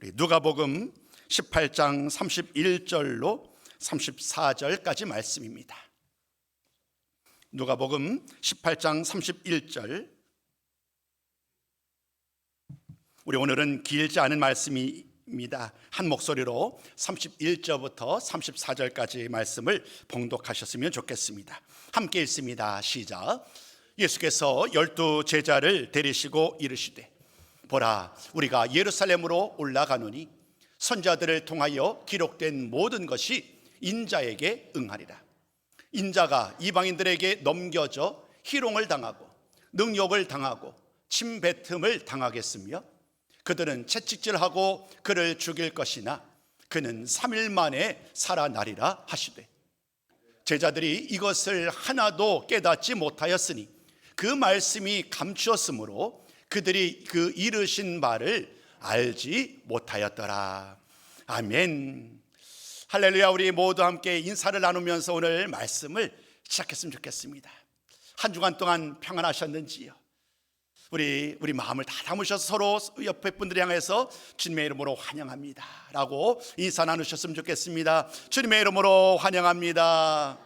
우리 누가복음 18장 31절로 34절까지 말씀입니다. 누가복음 18장 31절. 우리 오늘은 길지 않은 말씀입니다. 한 목소리로 31절부터 34절까지 말씀을 봉독하셨으면 좋겠습니다. 함께 읽습니다. 시작. 예수께서 12 제자를 데리시고 이르시되, 보라, 우리가 예루살렘으로 올라가노니 선자들을 통하여 기록된 모든 것이 인자에게 응하리라. 인자가 이방인들에게 넘겨져 희롱을 당하고 능욕을 당하고 침뱉음을 당하겠으며 그들은 채찍질하고 그를 죽일 것이나 그는 3일 만에 살아나리라 하시되, 제자들이 이것을 하나도 깨닫지 못하였으니 그 말씀이 감추었으므로 그들이 그 이르신 바를 알지 못하였더라. 아멘. 할렐루야. 우리 모두 함께 인사를 나누면서 오늘 말씀을 시작했으면 좋겠습니다. 한 주간 동안 평안하셨는지요? 우리 마음을 다 담으셔서 서로 옆에 분들 향해서 주님의 이름으로 환영합니다 라고 인사 나누셨으면 좋겠습니다. 주님의 이름으로 환영합니다.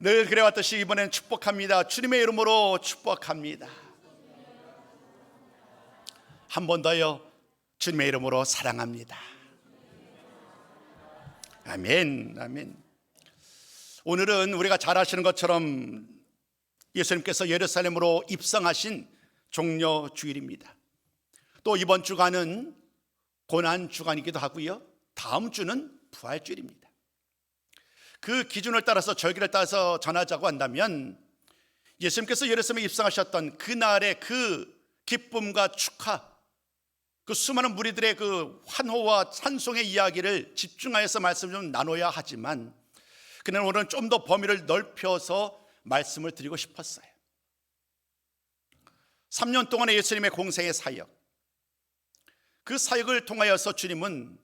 늘 그래왔듯이 이번엔 축복합니다. 주님의 이름으로 축복합니다. 한 번 더요. 주님의 이름으로 사랑합니다. 아멘, 아멘. 오늘은 우리가 잘 아시는 것처럼 예수님께서 예루살렘으로 입성하신 종려 주일입니다. 또 이번 주간은 고난 주간이기도 하고요, 다음 주는 부활 주일입니다. 그 기준을 따라서 절기를 따라서 전하자고 한다면 예수님께서 예루살렘에 입성하셨던 그날의 그 기쁨과 축하, 그 수많은 무리들의 그 환호와 찬송의 이야기를 집중하여서 말씀을 좀 나눠야 하지만 그는 오늘은 좀 더 범위를 넓혀서 말씀을 드리고 싶었어요. 3년 동안의 예수님의 공생의 사역, 그 사역을 통하여서 주님은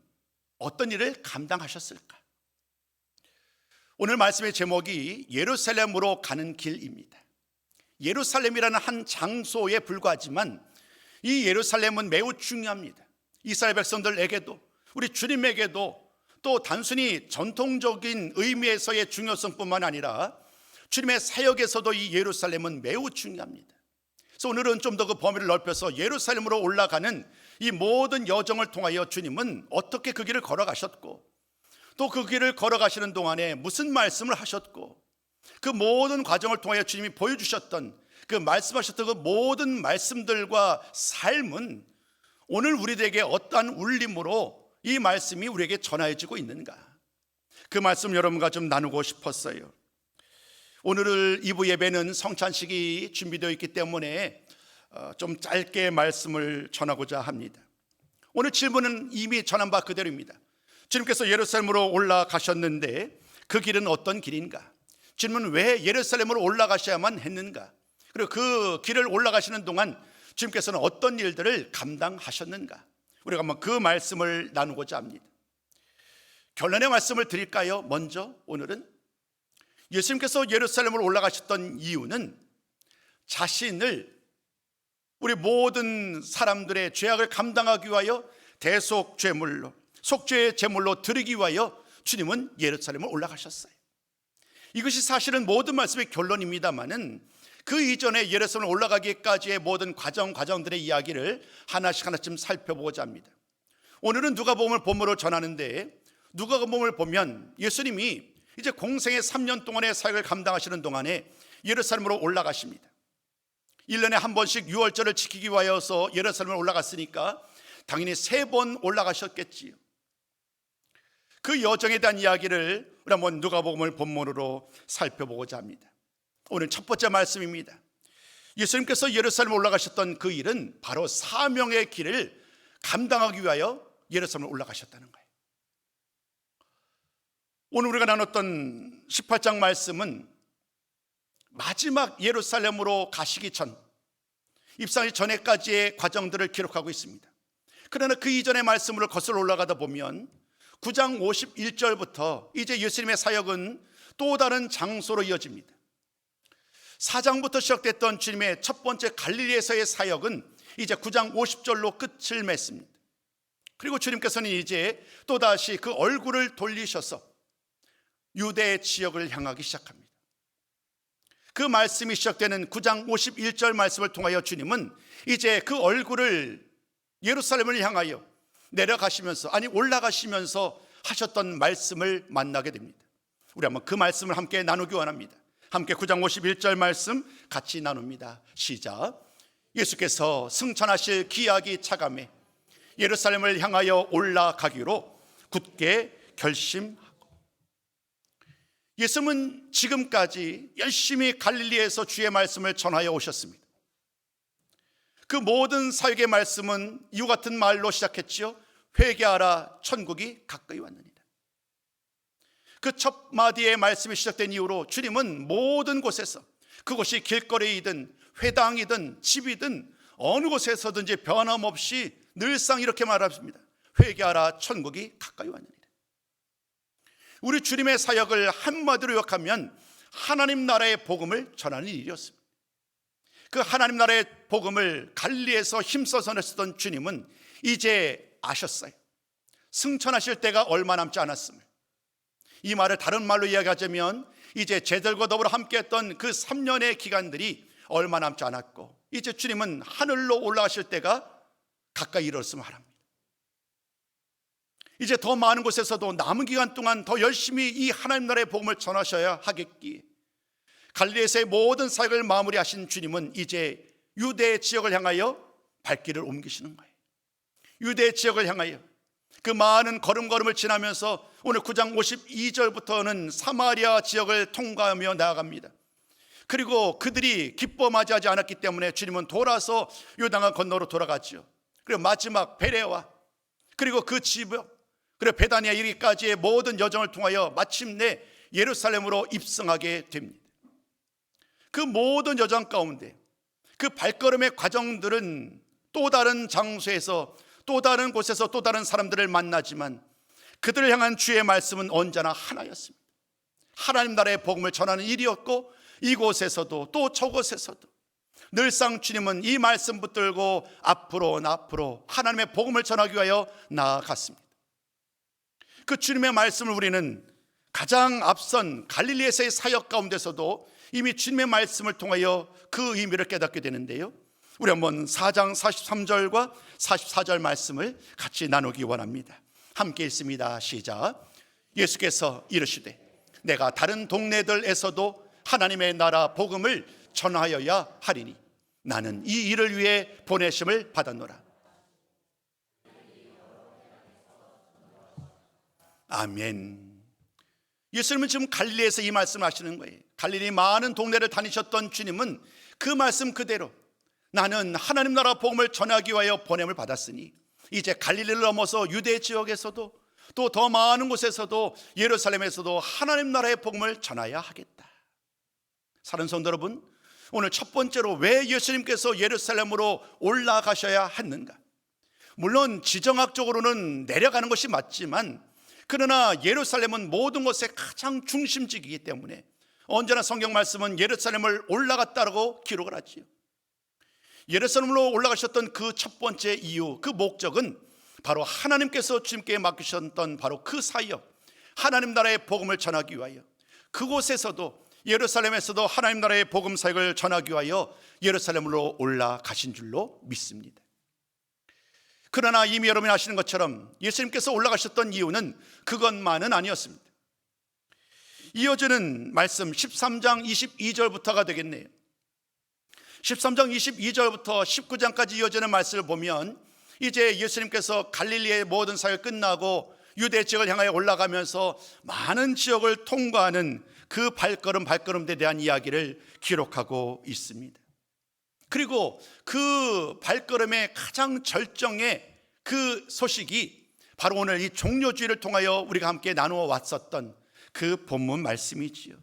어떤 일을 감당하셨을까? 오늘 말씀의 제목이 예루살렘으로 가는 길입니다. 예루살렘이라는 한 장소에 불과하지만 이 예루살렘은 매우 중요합니다. 이스라엘 백성들에게도 우리 주님에게도 또 단순히 전통적인 의미에서의 중요성뿐만 아니라 주님의 사역에서도 이 예루살렘은 매우 중요합니다. 그래서 오늘은 좀 더 그 범위를 넓혀서 예루살렘으로 올라가는 이 모든 여정을 통하여 주님은 어떻게 그 길을 걸어가셨고 또 그 길을 걸어가시는 동안에 무슨 말씀을 하셨고 그 모든 과정을 통하여 주님이 보여주셨던 그 말씀하셨던 그 모든 말씀들과 삶은 오늘 우리들에게 어떠한 울림으로 이 말씀이 우리에게 전해지고 있는가, 그 말씀 여러분과 좀 나누고 싶었어요. 오늘 2부 예배는 성찬식이 준비되어 있기 때문에 좀 짧게 말씀을 전하고자 합니다. 오늘 질문은 이미 전한 바 그대로입니다. 주님께서 예루살렘으로 올라가셨는데 그 길은 어떤 길인가? 주님은 왜 예루살렘으로 올라가셔야만 했는가? 그리고 그 길을 올라가시는 동안 주님께서는 어떤 일들을 감당하셨는가? 우리가 한번 그 말씀을 나누고자 합니다. 결론의 말씀을 드릴까요? 먼저 오늘은 예수님께서 예루살렘으로 올라가셨던 이유는 자신을 우리 모든 사람들의 죄악을 감당하기 위하여 대속죄물로, 속죄의 제물로 드리기 위하여 주님은 예루살렘을 올라가셨어요. 이것이 사실은 모든 말씀의 결론입니다마는 그 이전에 예루살렘 올라가기까지의 모든 과정들의 이야기를 하나씩 살펴보고자 합니다. 오늘은 누가복음을 본문으로 전하는데, 누가복음을 보면 예수님이 이제 공생의 3년 동안의 사역을 감당하시는 동안에 예루살렘으로 올라가십니다. 1년에 한 번씩 유월절을 지키기 위하여서 예루살렘을 올라갔으니까 당연히 3번 올라가셨겠지요. 그 여정에 대한 이야기를 우리 한번 누가복음을 본문으로 살펴보고자 합니다. 오늘 첫 번째 말씀입니다. 예수님께서 예루살렘에 올라가셨던 그 일은 바로 사명의 길을 감당하기 위하여 예루살렘에 올라가셨다는 거예요. 오늘 우리가 나눴던 18장 말씀은 마지막 예루살렘으로 가시기 전, 입성하기 전에까지의 과정들을 기록하고 있습니다. 그러나 그 이전의 말씀으로 거슬러 올라가다 보면 9장 51절부터 이제 예수님의 사역은 또 다른 장소로 이어집니다. 4장부터 시작됐던 주님의 첫 번째 갈릴리에서의 사역은 이제 9장 50절로 끝을 맺습니다. 그리고 주님께서는 이제 또다시 그 얼굴을 돌리셔서 유대 지역을 향하기 시작합니다. 그 말씀이 시작되는 9장 51절 말씀을 통하여 주님은 이제 그 얼굴을 예루살렘을 향하여 내려가시면서, 아니 올라가시면서 하셨던 말씀을 만나게 됩니다. 우리 한번 그 말씀을 함께 나누기 원합니다. 함께 9장 51절 말씀 같이 나눕니다. 시작. 예수께서 승천하실 기약이 차감해 예루살렘을 향하여 올라가기로 굳게 결심하고. 예수님은 지금까지 열심히 갈릴리에서 주의 말씀을 전하여 오셨습니다. 그 모든 사역의 말씀은 이와 같은 말로 시작했지요. 회개하라, 천국이 가까이 왔느니라. 그 첫 마디의 말씀이 시작된 이후로 주님은 모든 곳에서, 그곳이 길거리이든 회당이든 집이든 어느 곳에서든지 변함없이 늘상 이렇게 말합니다. 회개하라, 천국이 가까이 왔느니라. 우리 주님의 사역을 한마디로 요약하면 하나님 나라의 복음을 전하는 일이었습니다. 그 하나님 나라의 복음을 갈릴리에서 힘써서 냈었던 주님은 이제 아셨어요. 승천하실 때가 얼마 남지 않았음을. 이 말을 다른 말로 이야기하자면 이제 제들과 더불어 함께했던 그 3년의 기간들이 얼마 남지 않았고 이제 주님은 하늘로 올라가실 때가 가까이 이르렀음을 말합니다. 이제 더 많은 곳에서도 남은 기간 동안 더 열심히 이 하나님 나라의 복음을 전하셔야 하겠기에 갈릴리에서의 모든 사역을 마무리하신 주님은 이제 유대 지역을 향하여 발길을 옮기시는 거예요. 유대 지역을 향하여 그 많은 걸음걸음을 지나면서 오늘 9장 52절부터는 사마리아 지역을 통과하며 나아갑니다. 그리고 그들이 기뻐 맞이하지 않았기 때문에 주님은 돌아서 요단강 건너로 돌아갔죠. 그리고 마지막 베레와 그리고 그 지역 그리고 베다니아 이르기까지의 모든 여정을 통하여 마침내 예루살렘으로 입성하게 됩니다. 그 모든 여정 가운데 그 발걸음의 과정들은 또 다른 장소에서 또 다른 곳에서 또 다른 사람들을 만나지만 그들을 향한 주의 말씀은 언제나 하나였습니다. 하나님 나라의 복음을 전하는 일이었고 이곳에서도 또 저곳에서도 늘상 주님은 이 말씀 붙들고 앞으로 하나님의 복음을 전하기 위하여 나아갔습니다. 그 주님의 말씀을 우리는 가장 앞선 갈릴리에서의 사역 가운데서도 이미 주님의 말씀을 통하여 그 의미를 깨닫게 되는데요. 우리 한번 4장 43절과 44절 말씀을 같이 나누기 원합니다. 함께 읽습니다. 시작. 예수께서 이르시되 내가 다른 동네들에서도 하나님의 나라 복음을 전하여야 하리니 나는 이 일을 위해 보내심을 받았노라. 아멘. 예수님은 지금 갈릴리에서 이 말씀을 하시는 거예요. 갈릴리 많은 동네를 다니셨던 주님은 그 말씀 그대로 나는 하나님 나라 복음을 전하기 위하여 보냄을 받았으니 이제 갈릴리를 넘어서 유대 지역에서도 또 더 많은 곳에서도 예루살렘에서도 하나님 나라의 복음을 전하여야 하겠다. 사랑하는 성도 여러분, 오늘 첫 번째로 왜 예수님께서 예루살렘으로 올라가셔야 했는가? 물론 지정학적으로는 내려가는 것이 맞지만 그러나 예루살렘은 모든 것의 가장 중심지이기 때문에 언제나 성경 말씀은 예루살렘을 올라갔다라고 기록을 하지요. 예루살렘으로 올라가셨던 그 첫 번째 이유, 그 목적은 바로 하나님께서 주님께 맡기셨던 바로 그 사역, 하나님 나라의 복음을 전하기 위하여 그곳에서도 예루살렘에서도 하나님 나라의 복음 사역을 전하기 위하여 예루살렘으로 올라가신 줄로 믿습니다. 그러나 이미 여러분이 아시는 것처럼 예수님께서 올라가셨던 이유는 그것만은 아니었습니다. 이어지는 말씀 13장 22절부터가 되겠네요. 13장 22절부터 19장까지 이어지는 말씀을 보면 이제 예수님께서 갈릴리의 모든 사역이 끝나고 유대 지역을 향하여 올라가면서 많은 지역을 통과하는 그 발걸음들에 대한 이야기를 기록하고 있습니다. 그리고 그 발걸음의 가장 절정의 그 소식이 바로 오늘 이 종려주의를 통하여 우리가 함께 나누어 왔었던 그 본문 말씀이지요.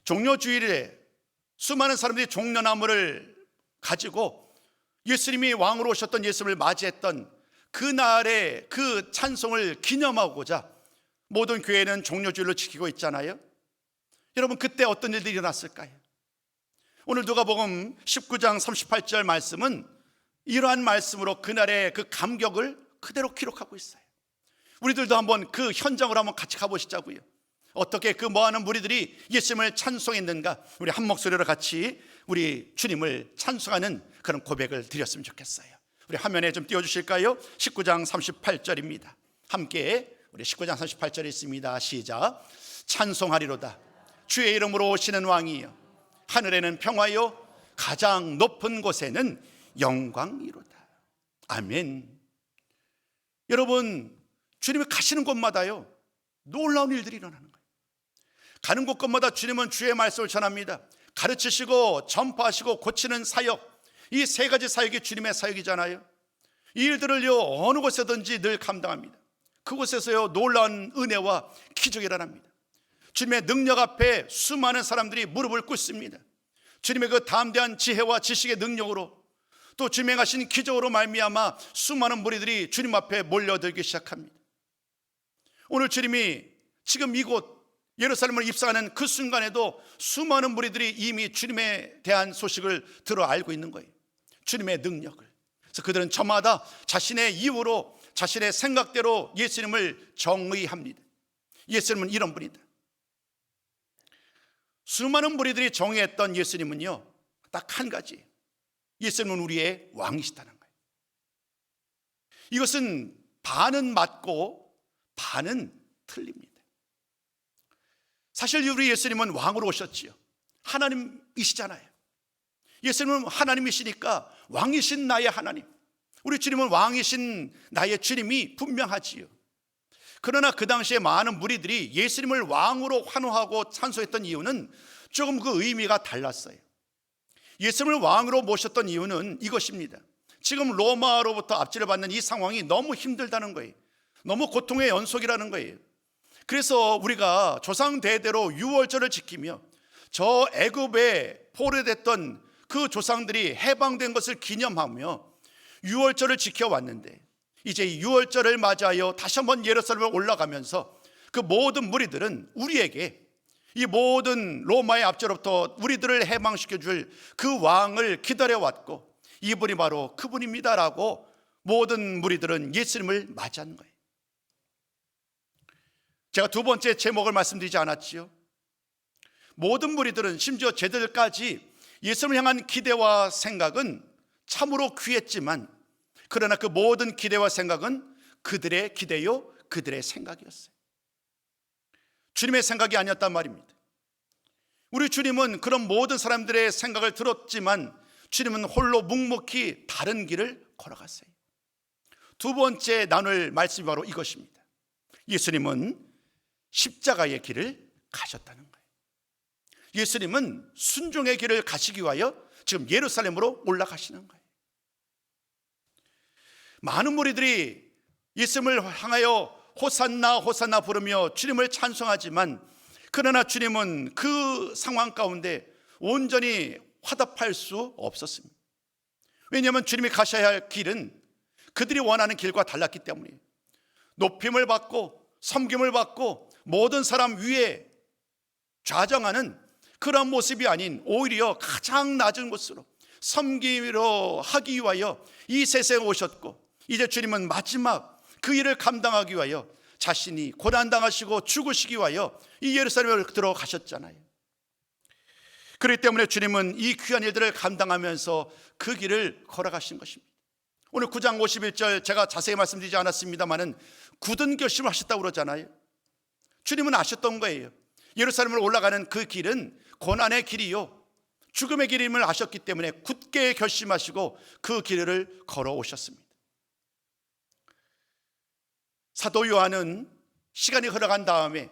종려주일에 수많은 사람들이 종려나무를 가지고 예수님이 왕으로 오셨던 예수님을 맞이했던 그날의 그 찬송을 기념하고자 모든 교회는 종려주일로 지키고 있잖아요. 여러분, 그때 어떤 일들이 일어났을까요? 오늘 누가복음 19장 38절 말씀은 이러한 말씀으로 그날의 그 감격을 그대로 기록하고 있어요. 우리들도 한번 그 현장으로 한번 같이 가보시자고요. 어떻게 그 모아놓은 무리들이 예수님을 찬송했는가, 우리 한 목소리로 같이 우리 주님을 찬송하는 그런 고백을 드렸으면 좋겠어요. 우리 화면에 좀 띄워주실까요? 19장 38절입니다. 함께 우리 19장 38절이 있습니다. 시작. 찬송하리로다 주의 이름으로 오시는 왕이여, 하늘에는 평화요 가장 높은 곳에는 영광이로다. 아멘. 여러분, 주님이 가시는 곳마다요 놀라운 일들이 일어나는 거예요. 가는 곳곳마다 주님은 주의 말씀을 전합니다. 가르치시고 전파하시고 고치는 사역, 이 세 가지 사역이 주님의 사역이잖아요. 이 일들을요 어느 곳에든지 늘 감당합니다. 그곳에서요 놀라운 은혜와 기적이 일어납니다. 주님의 능력 앞에 수많은 사람들이 무릎을 꿇습니다. 주님의 그 담대한 지혜와 지식의 능력으로, 또 주님의 하신 기적으로 말미암아 수많은 무리들이 주님 앞에 몰려들기 시작합니다. 오늘 주님이 지금 이곳 예루살렘을 입성하는 그 순간에도 수많은 무리들이 이미 주님에 대한 소식을 들어 알고 있는 거예요. 주님의 능력을. 그래서 그들은 저마다 자신의 이유로, 자신의 생각대로 예수님을 정의합니다. 예수님은 이런 분이다. 수많은 무리들이 정의했던 예수님은요 딱 한 가지, 예수님은 우리의 왕이시다는 거예요. 이것은 반은 맞고 반은 틀립니다. 사실 우리 예수님은 왕으로 오셨지요. 하나님이시잖아요. 예수님은 하나님이시니까 왕이신 나의 하나님, 우리 주님은 왕이신 나의 주님이 분명하지요. 그러나 그 당시에 많은 무리들이 예수님을 왕으로 환호하고 찬송했던 이유는 조금 그 의미가 달랐어요. 예수님을 왕으로 모셨던 이유는 이것입니다. 지금 로마로부터 압제를 받는 이 상황이 너무 힘들다는 거예요. 너무 고통의 연속이라는 거예요. 그래서 우리가 조상 대대로 유월절을 지키며 저 애굽에 포로됐던 그 조상들이 해방된 것을 기념하며 유월절을 지켜왔는데, 이제 이 유월절을 맞이하여 다시 한번 예루살렘에 올라가면서 그 모든 무리들은 우리에게 이 모든 로마의 압제로부터 우리들을 해방시켜 줄 그 왕을 기다려왔고 이분이 바로 그분입니다라고 모든 무리들은 예수님을 맞이한 거예요. 제가 두 번째 제목을 말씀드리지 않았지요. 모든 무리들은, 심지어 쟤들까지 예수님을 향한 기대와 생각은 참으로 귀했지만, 그러나 그 모든 기대와 생각은 그들의 기대요, 그들의 생각이었어요. 주님의 생각이 아니었단 말입니다. 우리 주님은 그런 모든 사람들의 생각을 들었지만 주님은 홀로 묵묵히 다른 길을 걸어갔어요. 두 번째 나눌 말씀이 바로 이것입니다. 예수님은 십자가의 길을 가셨다는 거예요. 예수님은 순종의 길을 가시기 위하여 지금 예루살렘으로 올라가시는 거예요. 많은 무리들이 예수님을 향하여 호산나 호산나 부르며 주님을 찬송하지만, 그러나 주님은 그 상황 가운데 온전히 화답할 수 없었습니다. 왜냐하면 주님이 가셔야 할 길은 그들이 원하는 길과 달랐기 때문이에요. 높임을 받고 섬김을 받고 모든 사람 위에 좌정하는 그런 모습이 아닌, 오히려 가장 낮은 곳으로 섬기려 하기 위하여 이 세상에 오셨고, 이제 주님은 마지막 그 일을 감당하기 위하여 자신이 고난당하시고 죽으시기 위하여 이 예루살렘을 들어가셨잖아요. 그렇기 때문에 주님은 이 귀한 일들을 감당하면서 그 길을 걸어가신 것입니다. 오늘 9장 51절 제가 자세히 말씀드리지 않았습니다만은 굳은 결심을 하셨다고 그러잖아요. 주님은 아셨던 거예요. 예루살렘을 올라가는 그 길은 고난의 길이요 죽음의 길임을 아셨기 때문에 굳게 결심하시고 그 길을 걸어오셨습니다. 사도 요한은 시간이 흘러간 다음에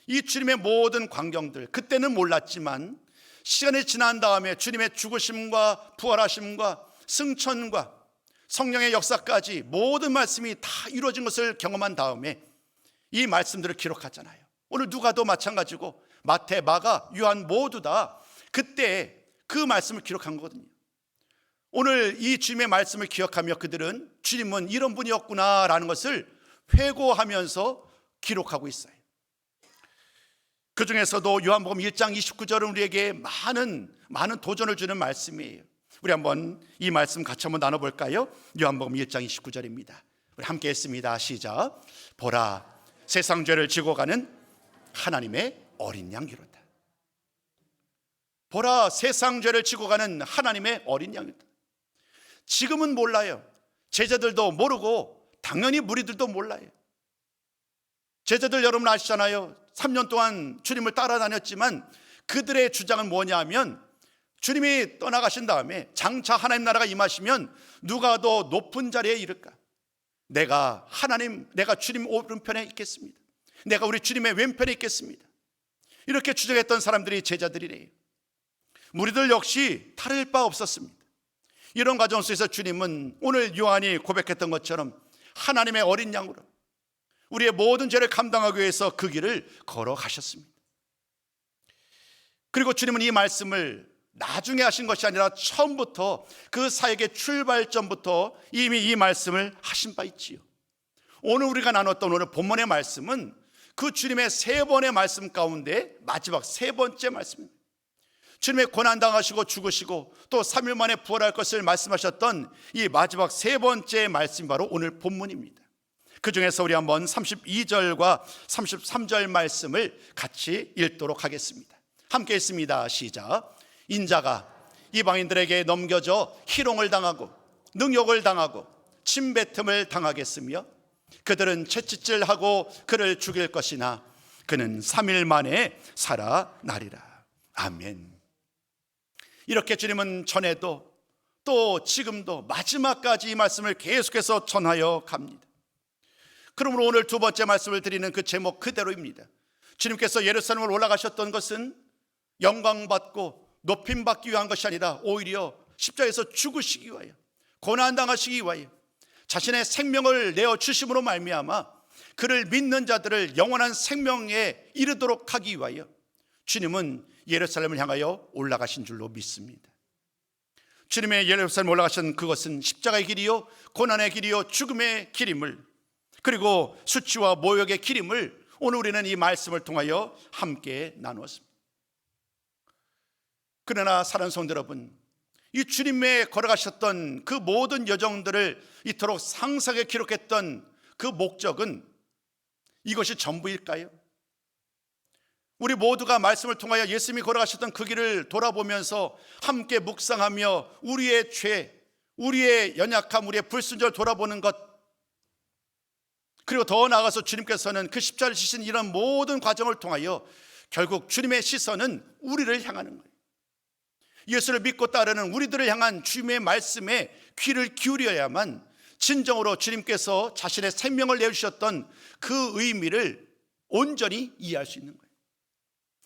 이 주님의 모든 광경들, 그때는 몰랐지만 시간이 지난 다음에 주님의 죽으심과 부활하심과 승천과 성령의 역사까지 모든 말씀이 다 이루어진 것을 경험한 다음에 이 말씀들을 기록하잖아요. 오늘 누가도 마찬가지고 마태, 마가, 요한 모두 다 그때 그 말씀을 기록한 거거든요. 오늘 이 주님의 말씀을 기억하며 그들은 주님은 이런 분이었구나라는 것을 회고하면서 기록하고 있어요. 그 중에서도 요한복음 1장 29절은 우리에게 많은 도전을 주는 말씀이에요. 우리 한번 이 말씀 같이 한번 나눠볼까요? 요한복음 1장 29절입니다. 우리 함께 했습니다. 시작. 보라, 세상 죄를 지고 가는 하나님의 어린 양이로다. 보라, 세상 죄를 지고 가는 하나님의 어린 양이로다. 지금은 몰라요. 제자들도 모르고 당연히 무리들도 몰라요. 제자들 여러분 아시잖아요. 3년 동안 주님을 따라다녔지만 그들의 주장은 뭐냐 하면 주님이 떠나가신 다음에 장차 하나님 나라가 임하시면 누가 더 높은 자리에 이를까? 내가 주님 오른편에 있겠습니다. 내가 우리 주님의 왼편에 있겠습니다. 이렇게 주장했던 사람들이 제자들이래요. 무리들 역시 다를 바 없었습니다. 이런 과정 속에서 주님은 오늘 요한이 고백했던 것처럼 하나님의 어린 양으로 우리의 모든 죄를 감당하기 위해서 그 길을 걸어가셨습니다. 그리고 주님은 이 말씀을 나중에 하신 것이 아니라 처음부터 그 사역의 출발점부터 이미 이 말씀을 하신 바 있지요. 오늘 우리가 나눴던 오늘 본문의 말씀은 그 주님의 세 번의 말씀 가운데 마지막 세 번째 말씀입니다. 주님의 고난당하시고 죽으시고 또 3일 만에 부활할 것을 말씀하셨던 이 마지막 세 번째 말씀이 바로 오늘 본문입니다. 그 중에서 우리 한번 32절과 33절 말씀을 같이 읽도록 하겠습니다. 함께 읽습니다. 시작. 인자가 이방인들에게 넘겨져 희롱을 당하고 능욕을 당하고 침뱉음을 당하겠으며 그들은 채찍질하고 그를 죽일 것이나 그는 3일 만에 살아나리라. 아멘. 이렇게 주님은 전에도 또 지금도 마지막까지 이 말씀을 계속해서 전하여 갑니다. 그러므로 오늘 두 번째 말씀을 드리는 그 제목 그대로입니다. 주님께서 예루살렘을 올라가셨던 것은 영광받고 높임받기 위한 것이 아니라 오히려 십자가에서 죽으시기 위하여 고난당하시기 위하여 자신의 생명을 내어주심으로 말미암아 그를 믿는 자들을 영원한 생명에 이르도록 하기 위하여 주님은 예루살렘을 향하여 올라가신 줄로 믿습니다. 주님의 예루살렘 올라가신 그것은 십자가의 길이요 고난의 길이요 죽음의 길임을, 그리고 수치와 모욕의 길임을 오늘 우리는 이 말씀을 통하여 함께 나누었습니다. 그러나 사랑하는 성도 여러분, 이 주님의 걸어가셨던 그 모든 여정들을 이토록 상세하게 기록했던 그 목적은 이것이 전부일까요? 우리 모두가 말씀을 통하여 예수님이 걸어가셨던 그 길을 돌아보면서 함께 묵상하며 우리의 죄, 우리의 연약함, 우리의 불순종을 돌아보는 것, 그리고 더 나아가서 주님께서는 그 십자가를 지신 이런 모든 과정을 통하여 결국 주님의 시선은 우리를 향하는 거예요. 예수를 믿고 따르는 우리들을 향한 주님의 말씀에 귀를 기울여야만 진정으로 주님께서 자신의 생명을 내주셨던 그 의미를 온전히 이해할 수 있는 거예요.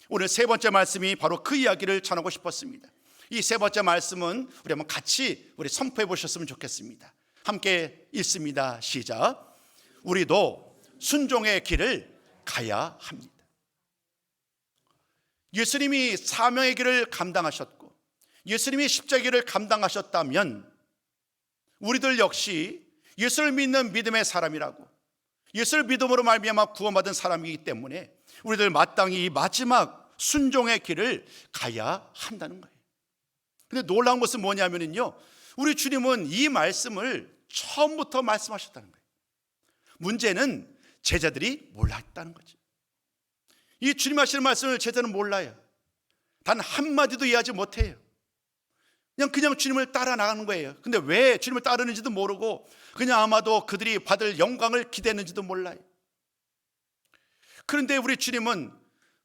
오늘 세 번째 말씀이 바로 그 이야기를 전하고 싶었습니다. 이 세 번째 말씀은 우리 한번 같이 선포해 보셨으면 좋겠습니다. 함께 읽습니다. 시작. 우리도 순종의 길을 가야 합니다. 예수님이 사명의 길을 감당하셨고 예수님이 십자가의 길을 감당하셨다면 우리들 역시 예수를 믿는 믿음의 사람이라고, 예수를 믿음으로 말미암아 구원받은 사람이기 때문에 우리들 마땅히 이 마지막 순종의 길을 가야 한다는 거예요. 근데 놀라운 것은 뭐냐면요, 우리 주님은 이 말씀을 처음부터 말씀하셨다는 거예요. 문제는 제자들이 몰랐다는 거죠. 이 주님 하시는 말씀을 제자는 몰라요. 단 한마디도 이해하지 못해요. 그냥 주님을 따라 나가는 거예요. 근데 왜 주님을 따르는지도 모르고 그냥 아마도 그들이 받을 영광을 기대했는지도 몰라요. 그런데 우리 주님은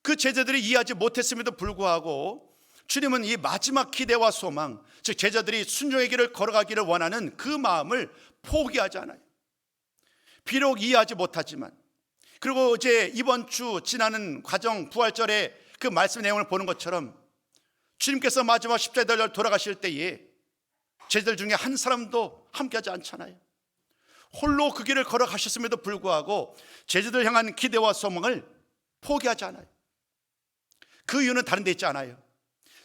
그 제자들이 이해하지 못했음에도 불구하고 주님은 이 마지막 기대와 소망, 즉 제자들이 순종의 길을 걸어가기를 원하는 그 마음을 포기하지 않아요. 비록 이해하지 못하지만, 그리고 이제 이번 주 지나는 과정 부활절의 그 말씀 내용을 보는 것처럼 주님께서 마지막 십자가에 달려 돌아가실 때에 제자들 중에 한 사람도 함께하지 않잖아요. 홀로 그 길을 걸어가셨음에도 불구하고 제자들 향한 기대와 소망을 포기하지 않아요. 그 이유는 다른 데 있지 않아요.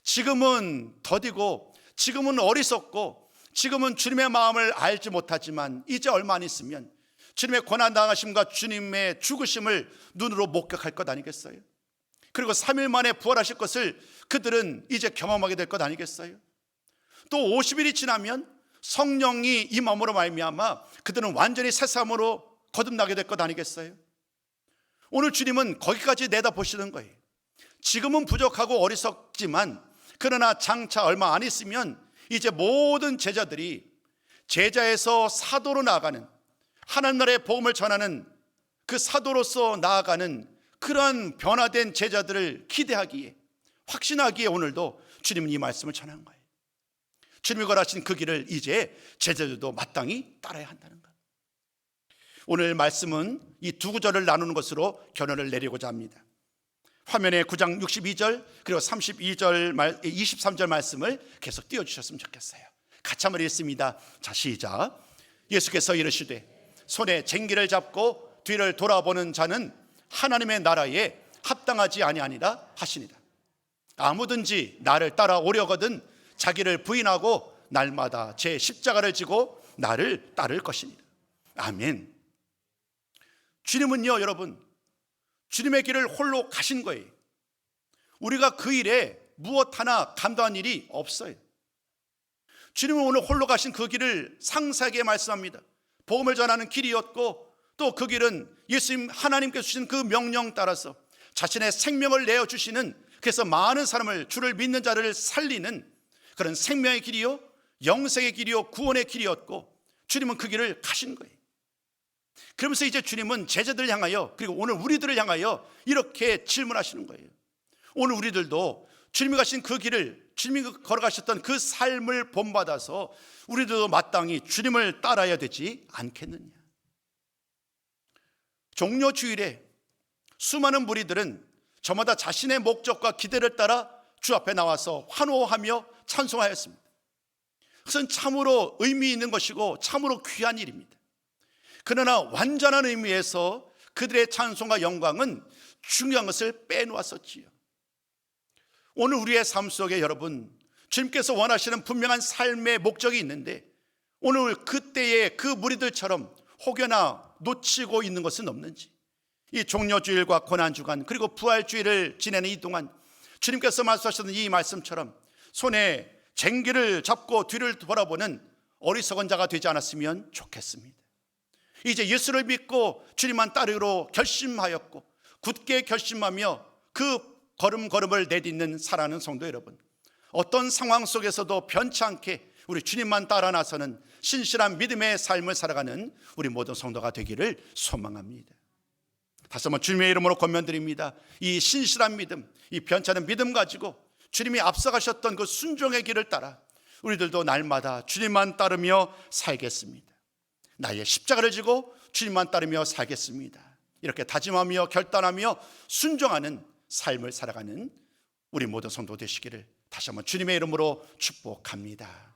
지금은 더디고 지금은 어리석고 지금은 주님의 마음을 알지 못하지만 이제 얼마 안 있으면 주님의 고난당하심과 주님의 죽으심을 눈으로 목격할 것 아니겠어요? 그리고 3일 만에 부활하실 것을 그들은 이제 경험하게 될 것 아니겠어요? 또 50일이 지나면 성령이 임함으로 말미암아 그들은 완전히 새 삶으로 거듭나게 될 것 아니겠어요? 오늘 주님은 거기까지 내다보시는 거예요. 지금은 부족하고 어리석지만 그러나 장차 얼마 안 있으면 이제 모든 제자들이 제자에서 사도로 나아가는, 하나님 나라의 복음을 전하는 그 사도로서 나아가는 그러한 변화된 제자들을 기대하기에, 확신하기에 오늘도 주님은 이 말씀을 전한 거예요. 주님이 걸으신 그 길을 이제 제자들도 마땅히 따라야 한다는 것. 오늘 말씀은 이 두 구절을 나누는 것으로 결론을 내리고자 합니다. 화면에 9장 62절 그리고 23절 말씀을 계속 띄워주셨으면 좋겠어요. 같이 한번 읽습니다. 자, 시작. 예수께서 이르시되 손에 쟁기를 잡고 뒤를 돌아보는 자는 하나님의 나라에 합당하지 아니하니라 하시니라. 아무든지 나를 따라오려거든 자기를 부인하고 날마다 제 십자가를 지고 나를 따를 것이니라. 아멘. 주님은요, 여러분, 주님의 길을 홀로 가신 거예요. 우리가 그 일에 무엇 하나 감당한 일이 없어요. 주님은 오늘 홀로 가신 그 길을 상세하게 말씀합니다. 복음을 전하는 길이었고 또 그 길은 예수님 하나님께서 주신 그 명령 따라서 자신의 생명을 내어주시는, 그래서 많은 사람을, 주를 믿는 자를 살리는 그런 생명의 길이요, 영생의 길이요, 구원의 길이었고 주님은 그 길을 가신 거예요. 그러면서 이제 주님은 제자들을 향하여, 그리고 오늘 우리들을 향하여 이렇게 질문하시는 거예요. 오늘 우리들도 주님이 가신 그 길을, 주님이 걸어가셨던 그 삶을 본받아서 우리들도 마땅히 주님을 따라야 되지 않겠느냐. 종료주일에 수많은 무리들은 저마다 자신의 목적과 기대를 따라 주 앞에 나와서 환호하며 찬송하였습니다. 그것은 참으로 의미 있는 것이고 참으로 귀한 일입니다. 그러나 완전한 의미에서 그들의 찬송과 영광은 중요한 것을 빼놓았었지요. 오늘 우리의 삶 속에 여러분, 주님께서 원하시는 분명한 삶의 목적이 있는데 오늘 그때의 그 무리들처럼 혹여나 놓치고 있는 것은 없는지, 이 종료주일과 고난주간 그리고 부활주일을 지내는 이 동안 주님께서 말씀하셨던 이 말씀처럼 손에 쟁기를 잡고 뒤를 돌아보는 어리석은 자가 되지 않았으면 좋겠습니다. 이제 예수를 믿고 주님만 따르기로 결심하였고 굳게 결심하며 그 걸음걸음을 내딛는 사랑하는 성도 여러분, 어떤 상황 속에서도 변치 않게 우리 주님만 따라 나서는 신실한 믿음의 삶을 살아가는 우리 모든 성도가 되기를 소망합니다. 다시 한번 주님의 이름으로 권면드립니다. 이 신실한 믿음, 이 변찮은 믿음 가지고 주님이 앞서가셨던 그 순종의 길을 따라 우리들도 날마다 주님만 따르며 살겠습니다. 나의 십자가를 지고 주님만 따르며 살겠습니다. 이렇게 다짐하며 결단하며 순종하는 삶을 살아가는 우리 모든 성도 되시기를 다시 한번 주님의 이름으로 축복합니다.